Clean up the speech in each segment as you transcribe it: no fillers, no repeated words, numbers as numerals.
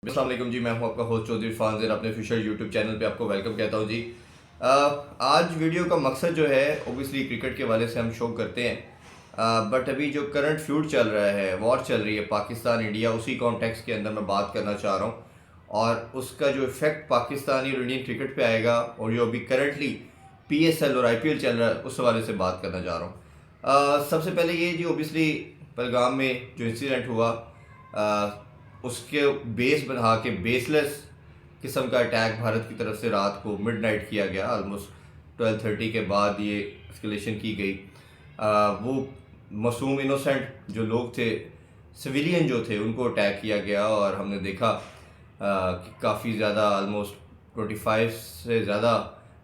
अस्सलाम वालेकुम जी। मैं हूं आपका होस्ट चौधरी फानज़र। अपने ऑफिशियल यूट्यूब चैनल पे आपको वेलकम कहता हूं जी। आज वीडियो का मकसद जो है ओबियसली क्रिकेट के वाले से हम शो करते हैं, बट अभी जो करंट फ्यूड चल रहा है, वॉर चल रही है पाकिस्तान इंडिया, उसी कॉन्टेक्स्ट के अंदर मैं बात करना चाह रहा हूं और उसका जो इफ़ेक्ट पाकिस्तानी और इंडियन क्रिकेट पे आएगा और जो अभी करंटली PSL और IPL चल रहा है उस हवाले से बात करना चाह रहा हूँ। सबसे पहले ये जी, ओबियसली पहलगाम में जो इंसिडेंट हुआ, उसके बेस बना के बेसलेस किस्म का अटैक भारत की तरफ से रात को मिडनाइट किया गया। ऑलमोस्ट 12:30 के बाद ये एस्केलेशन की गई। वो मासूम इनोसेंट जो लोग थे, सिविलियन जो थे, उनको अटैक किया गया और हमने देखा कि काफ़ी ज़्यादा ऑलमोस्ट 25 से ज़्यादा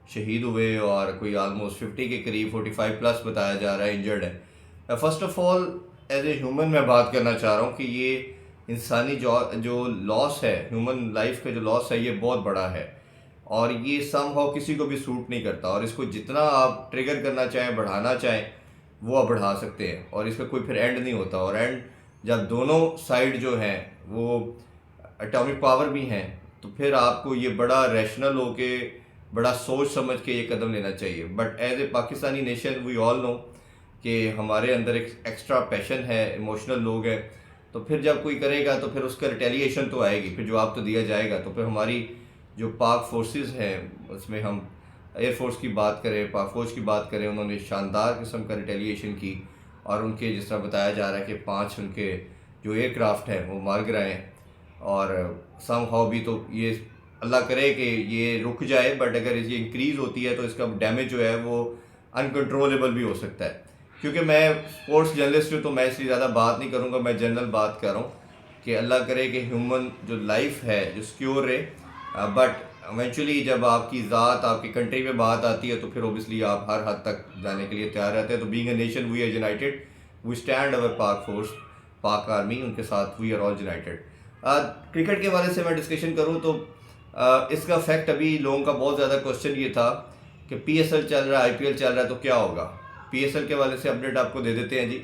शहीद हुए और कोई ऑलमोस्ट 50 के करीब 45 प्लस बताया जा रहा है इंजर्ड है। First of all as a human मैं बात करना चाह रहा हूँ कि ये इंसानी जो लॉस है, ह्यूमन लाइफ का जो लॉस है, ये बहुत बड़ा है और ये समहाउ किसी को भी सूट नहीं करता और इसको जितना आप ट्रिगर करना चाहें, बढ़ाना चाहें, वो आप बढ़ा सकते हैं और इसका कोई फिर एंड नहीं होता। और एंड जब दोनों साइड जो हैं वो एटॉमिक पावर भी हैं तो फिर आपको ये बड़ा रैशनल होके, बड़ा सोच समझ के ये कदम लेना चाहिए। But as a Pakistani nation we all know कि हमारे अंदर एक एक्स्ट्रा पैशन है, इमोशनल लोग हैं, तो फिर जब कोई करेगा तो फिर उसका रिटेलिएशन तो आएगी, फिर जवाब तो दिया जाएगा। तो फिर हमारी जो पाक फोर्सेस हैं, उसमें हम एयरफोर्स की बात करें, पाक फौज की बात करें, उन्होंने शानदार किस्म का रिटेलिएशन की और उनके जिस तरह बताया जा रहा है कि 5 उनके जो एयरक्राफ्ट हैं वो मार गिराए हैं और सम हाउ भी, तो ये अल्लाह करे कि ये रुक जाए, बट अगर ये इंक्रीज़ होती है तो इसका डैमेज जो है वो अनकंट्रोलेबल भी हो सकता है। क्योंकि मैं स्पोर्ट्स जर्नलिस्ट हूँ तो मैं इसलिए ज़्यादा बात नहीं करूँगा, मैं जनरल बात कर रहा हूँ कि अल्लाह करे कि ह्यूमन जो लाइफ है जो सिक्योर रहे। बट इवेंचुअली जब आपकी ज़ात, आपकी कंट्री में बात आती है तो फिर ओबियसली आप हर हद तक जाने के लिए तैयार रहते हैं। तो being a nation we are united, we stand our Pak force, Pak army, उनके साथ we are all united. Cricket के बारे से मैं डिस्कशन करूँ तो इसका फैक्ट अभी लोगों का बहुत ज़्यादा क्वेश्चन ये था कि PSL चल रहा है, IPL चल रहा है, तो क्या होगा। PSL के वाले से अपडेट आपको दे देते हैं जी।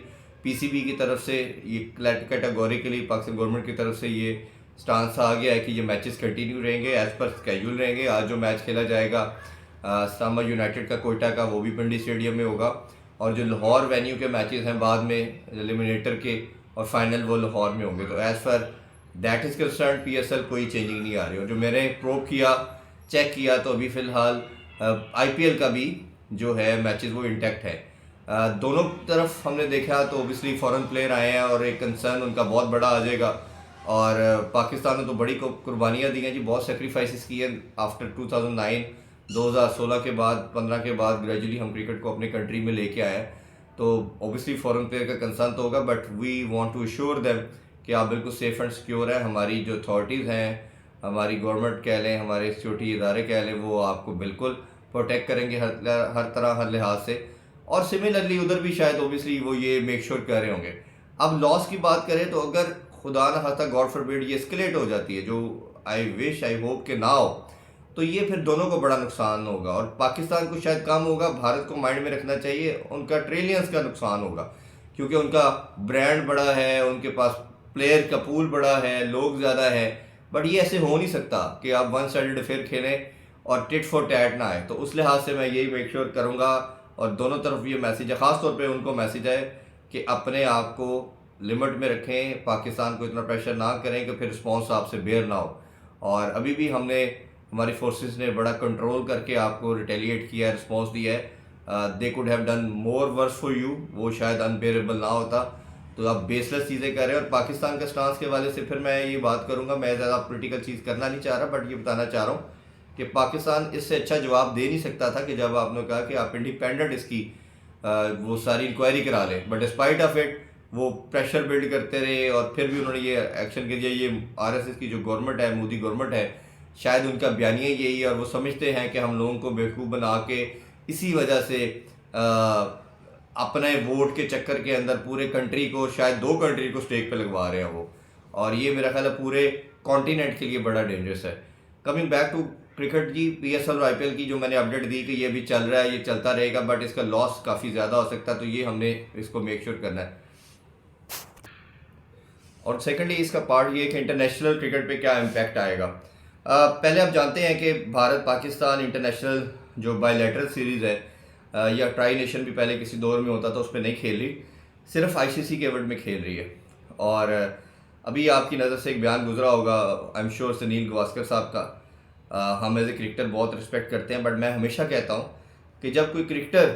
PCB की तरफ से ये कैटेगोरिकली पाकिस्तान गवर्नमेंट की तरफ से ये स्टांस आ गया है कि ये मैचेस कंटिन्यू रहेंगे, एज पर स्केड्यूल रहेंगे। आज जो मैच खेला जाएगा इस्लामा यूनाइटेड का कोयटा का, वो भी पिंडी स्टेडियम में होगा और जो लाहौर वेन्यू के मैचेस हैं बाद में एलिमिनेटर के और फाइनल, वो लाहौर में होंगे। तो as per that is concern PSL कोई चेंजिंग नहीं आ रही। और जो मैंने प्रोब किया, चेक किया, तो अभी फ़िलहाल IPL का भी जो है मैचेस वो इंटैक्ट है। दोनों तरफ हमने देखा तो ओबियसली फॉरेन प्लेयर आए हैं और एक कंसर्न उनका बहुत बड़ा आ जाएगा। और पाकिस्तान ने तो बड़ी कुर्बानियाँ दी हैं जी, बहुत सेक्रीफाइसेस किए आफ्टर 2009, 2016 के बाद, 15 के बाद ग्रेजुअली हम क्रिकेट को अपने कंट्री में लेके आए हैं। तो ओबियसली फॉरेन प्लेयर का कंसर्न तो होगा, but we want to assure them कि आप बिल्कुल सेफ़ एंड सिक्योर है। हमारी जो अथॉरिटीज़ हैं, हमारी गवर्नमेंट कह लें, हमारे सिक्योरिटी इदारे कह लें, वो आपको बिल्कुल प्रोटेक्ट करेंगे हर तरह, हर लिहाज से। और सिमिलरली उधर भी शायद ओबियसली वो ये मेक श्योर कर रहे होंगे। अब लॉस की बात करें तो अगर खुदा न खास्ता गॉड फॉरबिड ये एस्केलेट हो जाती है, जो आई विश, आई होप कि ना हो, तो ये फिर दोनों को बड़ा नुकसान होगा और पाकिस्तान को शायद कम होगा। भारत को माइंड में रखना चाहिए, उनका ट्रिलियंस का नुकसान होगा क्योंकि उनका ब्रांड बड़ा है, उनके पास प्लेयर का पूल बड़ा है, लोग ज़्यादा है। बट ये ऐसे हो नहीं सकता कि आप वन साइडेड अफेयर खेलें और टिट फॉर टैट ना आए। तो उस लिहाज से मैं यही मेक श्योर करूँगा और दोनों तरफ ये मैसेज है, ख़ास तौर पे उनको मैसेज है कि अपने आप को लिमिट में रखें, पाकिस्तान को इतना प्रेशर ना करें कि फिर रिस्पॉन्स आपसे बेयर ना हो। और अभी भी हमारी फोर्सेस ने बड़ा कंट्रोल करके आपको रिटेलिएट किया है, रिस्पॉन्स दिया है। They could have done more verse for you, वो शायद अनबेरेबल ना होता। तो आप बेसलेस चीज़ें कर रहे हैं। और पाकिस्तान के स्टांस के वाले से फिर मैं ये बात करूँगा, मैं ज़्यादा पॉलिटिकल चीज़ करना नहीं चाह रहा, बट ये बताना चाह रहा हूँ कि पाकिस्तान इससे अच्छा जवाब दे नहीं सकता था कि जब आपने कहा कि आप इंडिपेंडेंट इसकी वो सारी इंक्वायरी करा लें। बट डिस्पाइट ऑफ इट वो प्रेशर बिल्ड करते रहे और फिर भी उन्होंने ये एक्शन कर दिया। ये RSS की जो गवर्नमेंट है, मोदी गवर्नमेंट है, शायद उनका बयानिया यही है और वो समझते हैं कि हम लोगों को बेवकूफ़ बना के इसी वजह से अपने वोट के चक्कर के अंदर पूरे कंट्री को, शायद 2 कंट्री को स्टेक पे लगवा रहे हैं वो। और ये मेरा ख्याल है पूरे कॉन्टिनेंट के लिए बड़ा डेंजरस है। कमिंग बैक टू क्रिकेट जी, PSL और IPL की जो मैंने अपडेट दी कि ये भी चल रहा है, ये चलता रहेगा, बट इसका लॉस काफ़ी ज़्यादा हो सकता है, तो ये हमने इसको मेक श्योर करना है। और सेकेंडली इसका पार्ट ये है कि इंटरनेशनल क्रिकेट पे क्या इम्पैक्ट आएगा। पहले आप जानते हैं कि भारत पाकिस्तान इंटरनेशनल जो बायलैटरल सीरीज़ है या ट्राई नेशन भी पहले किसी दौर में होता था, उस पर नहीं खेल रही, सिर्फ आईसीसी के एवॉर्ड में खेल रही है। और अभी आपकी नज़र से एक बयान गुजरा होगा, I am sure Sunil Gavaskar साहब का। हम एज ए क्रिकेटर बहुत रिस्पेक्ट करते हैं, बट मैं हमेशा कहता हूँ कि जब कोई क्रिकेटर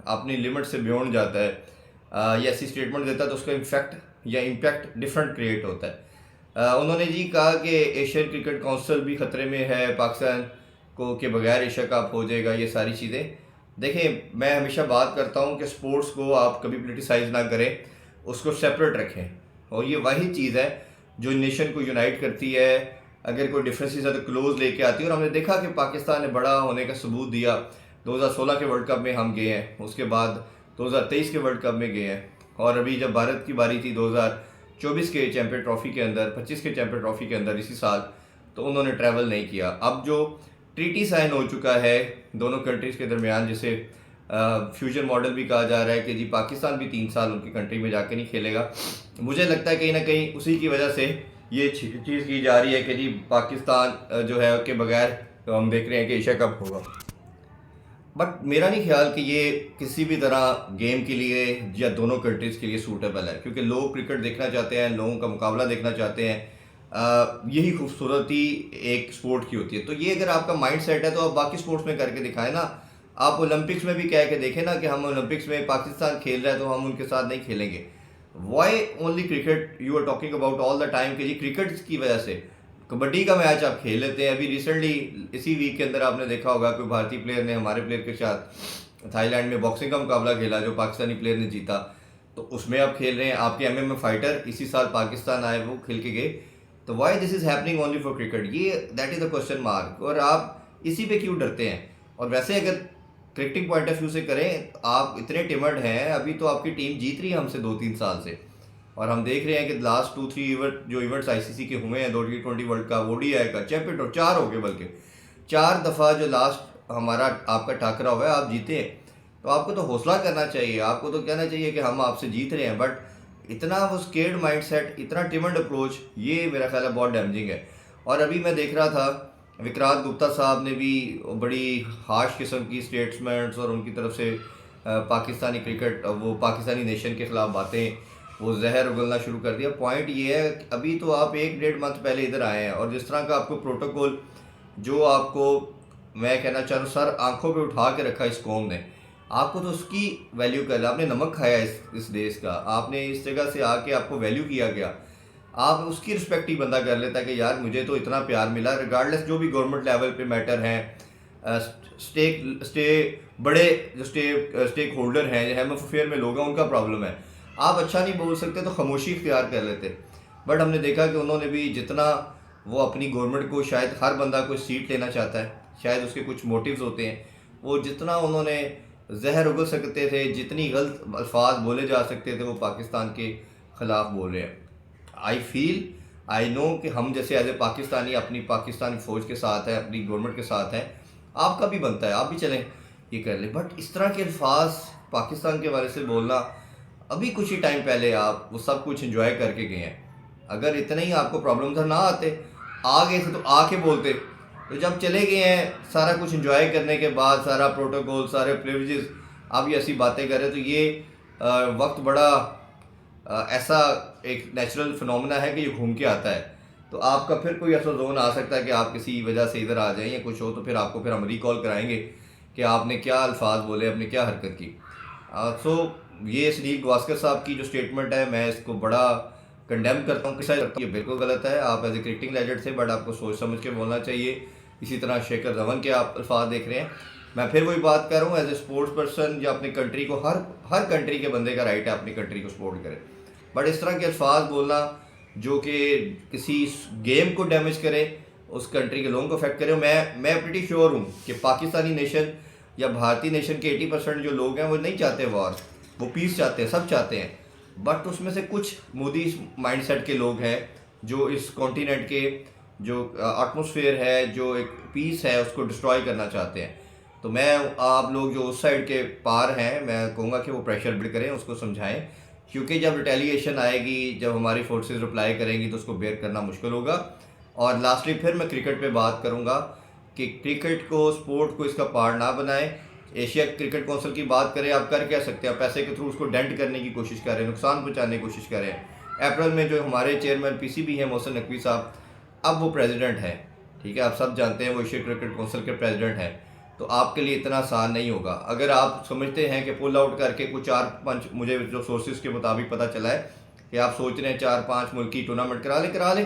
अपनी लिमिट से बियॉन्ड जाता है या ऐसी स्टेटमेंट देता है तो उसका इम्फेक्ट या इम्पैक्ट डिफरेंट क्रिएट होता है। उन्होंने जी कहा कि एशियन क्रिकेट काउंसिल भी ख़तरे में है, पाकिस्तान को के बगैर एशिया कप हो जाएगा, ये सारी चीज़ें। देखें, मैं हमेशा बात करता हूँ कि स्पोर्ट्स को आप कभी पोलिटिसाइज ना करें, उसको सेपरेट रखें, और ये वही चीज़ है जो नेशन को यूनाइट करती है। अगर कोई डिफरेंसेस है तो क्लोज लेके आती है, और हमने देखा कि पाकिस्तान ने बड़ा होने का सबूत दिया। 2016 के वर्ल्ड कप में हम गए हैं, उसके बाद 2023 के वर्ल्ड कप में गए हैं, और अभी जब भारत की बारी थी 2024 के चैम्पियन ट्रॉफी के अंदर, 25 के चैम्पियन ट्रॉफी के अंदर इसी साल, तो उन्होंने ट्रैवल नहीं किया। अब जो ट्रीटी साइन हो चुका है दोनों कंट्रीज़ के दरमियान, जिसे फ्यूजन मॉडल भी कहा जा रहा है कि जी पाकिस्तान भी 3 साल उनकी कंट्री में जाके नहीं खेलेगा। मुझे लगता है कहीं ना कहीं उसी की वजह से ये चीज़ की जा रही है कि जी पाकिस्तान जो है के बगैर हम देख रहे हैं कि एशिया कप होगा। बट मेरा नहीं ख्याल कि ये किसी भी तरह गेम के लिए या दोनों कंट्रीज़ के लिए सूटेबल है, क्योंकि लोग क्रिकेट देखना चाहते हैं, लोगों का मुकाबला देखना चाहते हैं। यही खूबसूरती एक स्पोर्ट की होती है। तो ये अगर आपका माइंड सेट है तो आप बाकी स्पोर्ट्स में करके दिखाएं ना। आप ओलंपिक्स में भी कह के देखें ना कि हम ओलंपिक्स में पाकिस्तान खेल रहा है तो हम उनके साथ नहीं खेलेंगे। Why only cricket you are talking about all the time कि जी क्रिकेट की वजह से कबड्डी का मैच आप खेल लेते हैं। अभी रिसेंटली इसी वीक के अंदर आपने देखा होगा कोई भारतीय प्लेयर ने हमारे प्लेयर के साथ थाईलैंड में बॉक्सिंग का मुकाबला खेला, जो पाकिस्तानी प्लेयर ने जीता, तो उसमें आप खेल रहे हैं। आपके एमएमए फाइटर इसी साल पाकिस्तान आए, वो खेल के गए। तो why this is happening only for cricket, ये that is the question mark. और आप इसी पे क्यों डरते हैं? और वैसे अगर क्रिकेटिंग पॉइंट ऑफ व्यू से करें, आप इतने टिमर्ड हैं, अभी तो आपकी टीम जीत रही है हमसे 2-3 साल से, और हम देख रहे हैं कि लास्ट 2-3 इवेंट जो इवेंट्स आईसीसी के हुए हैं, 2T20 वर्ल्ड कप, ओडीआई का, चैंपियन और 4 हो गए, बल्कि 4 दफ़ा जो लास्ट हमारा आपका टाकरा हुआ है आप जीते हैं। तो आपको तो हौसला करना चाहिए, आपको तो कहना चाहिए कि हम आपसे जीत रहे हैं। बट इतना वो स्केर्ड माइंडसेट, इतना टिमर्ड अप्रोच, ये मेरा ख्याल है बहुत डैमेजिंग है। और अभी मैं देख रहा था विक्रांत गुप्ता साहब ने भी बड़ी हार्श किस्म की स्टेटमेंट्स और उनकी तरफ से पाकिस्तानी क्रिकेट, वो पाकिस्तानी नेशन के ख़िलाफ़ बातें, वो जहर उगलना शुरू कर दिया। पॉइंट ये है कि अभी तो आप 1-1.5 मंथ पहले इधर आए हैं, और जिस तरह का आपको प्रोटोकॉल, जो आपको मैं कहना चाह रहा हूँ सर आंखों पे उठा के रखा इस कौम ने, आपको तो उसकी वैल्यू कर, आपने नमक खाया इस देश का, आपने इस जगह से आके आपको वैल्यू किया गया, आप उसकी रिस्पेक्ट ही बंदा कर लेता है कि यार मुझे तो इतना प्यार मिला, रिगार्डलेस जो भी गवर्नमेंट लेवल पे मैटर हैं, बड़े जो स्टेक होल्डर हैं, हेम अफेयर में लोग हैं, उनका प्रॉब्लम है। आप अच्छा नहीं बोल सकते तो खामोशी इख्तियार कर लेते। बट हमने देखा कि उन्होंने भी जितना वो अपनी गवर्नमेंट को, शायद हर बंदा कोई सीट लेना चाहता है, शायद उसके कुछ मोटिव्स होते हैं, वो जितना उन्होंने जहर उगल सकते थे, जितनी गलत अल्फाज बोले जा सकते थे, वो पाकिस्तान के ख़िलाफ़ बोल रहे हैं। आई नो कि हम जैसे एज ए पाकिस्तानी अपनी पाकिस्तानी फ़ौज के साथ है, अपनी गवर्नमेंट के साथ हैं, आपका भी बनता है, आप भी चलें ये कर लें। बट इस तरह के अल्फाज पाकिस्तान के बारे से बोलना, अभी कुछ ही टाइम पहले आप वो सब कुछ एंजॉय करके गए हैं। अगर इतने ही आपको प्रॉब्लम था, ना आते, आ गए थे तो आके बोलते। तो जब चले गए हैं, सारा कुछ एंजॉय करने के बाद, सारा प्रोटोकॉल, सारे प्रिविलेजेस, आप ये ऐसी बातें कर रहे हैं, तो ये वक्त बड़ा ऐसा एक नेचुरल फिनोमेना है कि ये घूम के आता है। तो आपका फिर कोई ऐसा जोन आ सकता है कि आप किसी वजह से इधर आ जाएं या कुछ हो, तो फिर आपको फिर हम रिकॉल कराएंगे कि आपने क्या अल्फाज बोले, आपने क्या हरकत की। सो ये सुनील गावस्कर साहब की जो स्टेटमेंट है, मैं इसको बड़ा कंडेम करता हूँ। ये बिल्कुल गलत है। आप एज ए क्रिकेटिंग लेजेंड थे, बट आपको सोच समझ के बोलना चाहिए। इसी तरह शेखर धवन के आप अल्फाज देख रहे हैं। मैं फिर वही बात कर रहा हूँ, एज ए स्पोर्ट्स पर्सन या अपनी कंट्री को, हर कंट्री के बंदे का राइट है अपनी कंट्री को सपोर्ट करें। बट इस तरह के अल्फाज बोलना जो कि किसी गेम को डैमेज करे, उस कंट्री के लोगों को अफेक्ट करे, मैं प्रीटी श्योर हूँ कि पाकिस्तानी नेशन या भारतीय नेशन के 80% जो लोग हैं वो नहीं चाहते वॉर, वो पीस चाहते हैं, सब चाहते हैं। बट उसमें से कुछ मोदी माइंडसेट के लोग हैं जो इस कॉन्टिनेंट के जो एटमॉस्फेयर है, जो एक पीस है, उसको डिस्ट्रॉय करना चाहते हैं। तो मैं आप लोग जो उस साइड के पार हैं, मैं कहूँगा कि वो प्रेशर बिल्ड करें, उसको समझाएं क्योंकि जब रिटेलिएशन आएगी, जब हमारी फोर्सेस रिप्लाई करेंगी तो उसको बेयर करना मुश्किल होगा। और लास्टली फिर मैं क्रिकेट पे बात करूँगा कि क्रिकेट को, स्पोर्ट को इसका पार्ट ना बनाएं। एशिया क्रिकेट काउंसिल की बात करें, आप कर क्या सकते हैं? आप पैसे के थ्रू उसको डेंट करने की कोशिश कर रहे हैं, नुकसान पहुँचाने की कोशिश कर रहे हैं। अप्रैल में जो हमारे चेयरमैन पीसीबी हैं मोहसिन नकवी साहब, अब वो प्रेसिडेंट हैं, ठीक है, आप सब जानते हैं वो एशिया क्रिकेट काउंसिल के प्रेसिडेंट हैं। तो आपके लिए इतना आसान नहीं होगा। अगर आप समझते हैं कि पुल आउट करके कुछ 4-5, मुझे जो सोर्सेज के मुताबिक पता चला है कि आप सोच रहे हैं 4-5 मुल्क की टूर्नामेंट करा ले,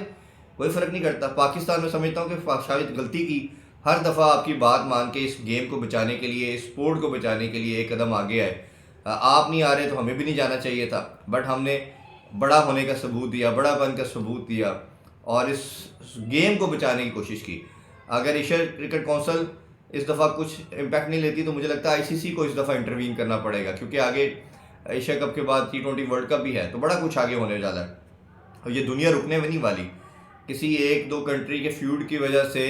कोई फ़र्क नहीं करता। पाकिस्तान में समझता हूँ कि शायद गलती की, हर दफ़ा आपकी बात मान के इस गेम को बचाने के लिए, इस स्पोर्ट को बचाने के लिए एक कदम आगे आए। आप नहीं आ रहे तो हमें भी नहीं जाना चाहिए था, बट हमने बड़ा होने का सबूत दिया, बड़ापन का सबूत दिया और इस गेम को बचाने की कोशिश की। अगर एशिया क्रिकेट काउंसिल इस दफ़ा कुछ इम्पैक्ट नहीं लेती तो मुझे लगता है आईसीसी को इस दफ़ा इंटरवीन करना पड़ेगा, क्योंकि आगे एशिया कप के बाद T20 वर्ल्ड कप भी है, तो बड़ा कुछ आगे होने वाला है और ये दुनिया रुकने में नहीं वाली। किसी 1-2 कंट्री के फ्यूड की वजह से,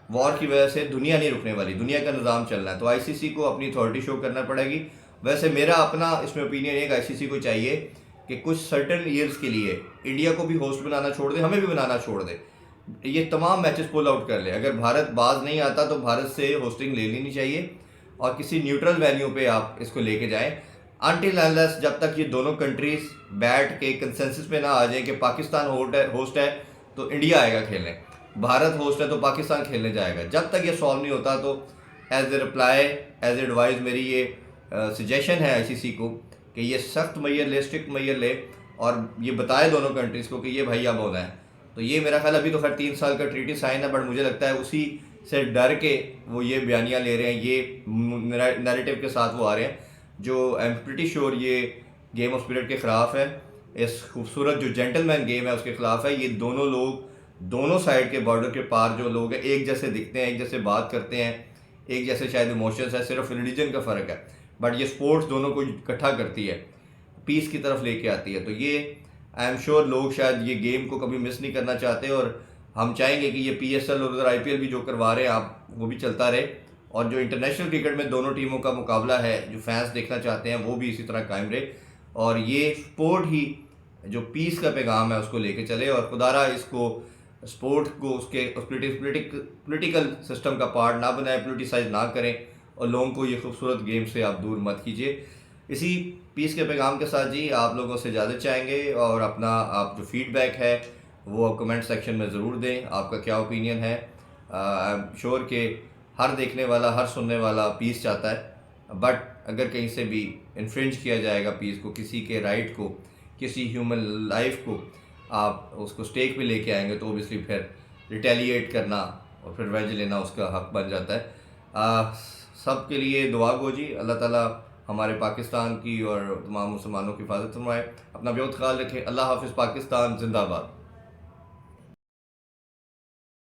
वॉर की वजह से दुनिया नहीं रुकने वाली, दुनिया का निज़ाम चलना है। तो आईसीसी को अपनी अथॉरिटी शो करना पड़ेगी। वैसे मेरा अपना इसमें ओपिनियन है कि आईसीसी को चाहिए कि कुछ सर्टन ईयर्स के लिए इंडिया को भी होस्ट बनाना छोड़ दे, हमें भी बनाना छोड़ दे, ये तमाम मैचेस पुल आउट कर ले। अगर भारत बाज नहीं आता तो भारत से होस्टिंग ले लेनी चाहिए और किसी न्यूट्रल वेन्यू पे आप इसको लेके जाएं। अनटिल अनलेस, जब तक ये दोनों कंट्रीज बैठ के कंसेंसस पे ना आ जाए कि पाकिस्तान होस्ट है तो इंडिया आएगा खेलने, भारत होस्ट है तो पाकिस्तान खेलने जाएगा, जब तक ये सॉल्व नहीं होता तो as a reply, as advice मेरी ये सजेशन है आईसीसी को कि ये सख्त मैयर ले, स्ट्रिक्ट मैयर ले और ये बताए दोनों कंट्रीज़ को कि ये भाई अब होना है। तो ये मेरा ख्याल, अभी तो खैर 3 साल का ट्रीटी साइन है, बट मुझे लगता है उसी से डर के वो ये बयानियाँ ले रहे हैं, ये नैरेटिव के साथ वो आ रहे हैं, जो आई एम प्रिटी श्योर ये गेम ऑफ स्पिरिट के ख़िलाफ़ है, इस खूबसूरत जो जेंटलमैन गेम है उसके ख़िलाफ़ है। ये दोनों लोग, दोनों साइड के बॉर्डर के पार जो लोग हैं, एक जैसे दिखते हैं, एक जैसे बात करते हैं, एक जैसे शायद इमोशंस है, सिर्फ रिलीजन का फ़र्क है, बट ये स्पोर्ट्स दोनों को इकट्ठा करती है, पीस की तरफ लेके आती है। तो ये आई एम श्योर लोग शायद ये गेम को कभी मिस नहीं करना चाहते और हम चाहेंगे कि ये पीएसएल और उधर आईपीएल भी जो करवा रहे हैं आप, वो भी चलता रहे और जो इंटरनेशनल क्रिकेट में दोनों टीमों का मुकाबला है, जो फैंस देखना चाहते हैं, वो भी इसी तरह कायम रहे और ये स्पोर्ट ही जो पीस का पैगाम है उसको लेके चले और खुदारा इसको, स्पोर्ट को उसके पॉलिटिकल सिस्टम का पार्ट ना बनाए, पोलिटिसाइज ना करें और लोगों को ये खूबसूरत गेम से आप दूर मत कीजिए। इसी पीस के पैगाम के साथ जी आप लोगों से इजाज़त चाहेंगे और अपना आप जो फीडबैक है वो आप कमेंट सेक्शन में ज़रूर दें, आपका क्या ओपिनियन है। आई एम श्योर कि हर देखने वाला, हर सुनने वाला पीस चाहता है, बट अगर कहीं से भी इन्फ्रिंज किया जाएगा पीस को, किसी के राइट को, किसी ह्यूमन लाइफ को आप उसको स्टेक पे लेके आएंगे तो ओबियसली फिर रिटेलिएट करना और फिर वेज लेना उसका हक बन जाता है। सब के लिए दुआ गो जी, अल्लाह ताला हमारे पाकिस्तान की और तमाम मुसलमानों की हिफाजत फरमाए। अपना बहुत ख्याल रखें। अल्लाह हाफिज़। पाकिस्तान जिंदाबाद।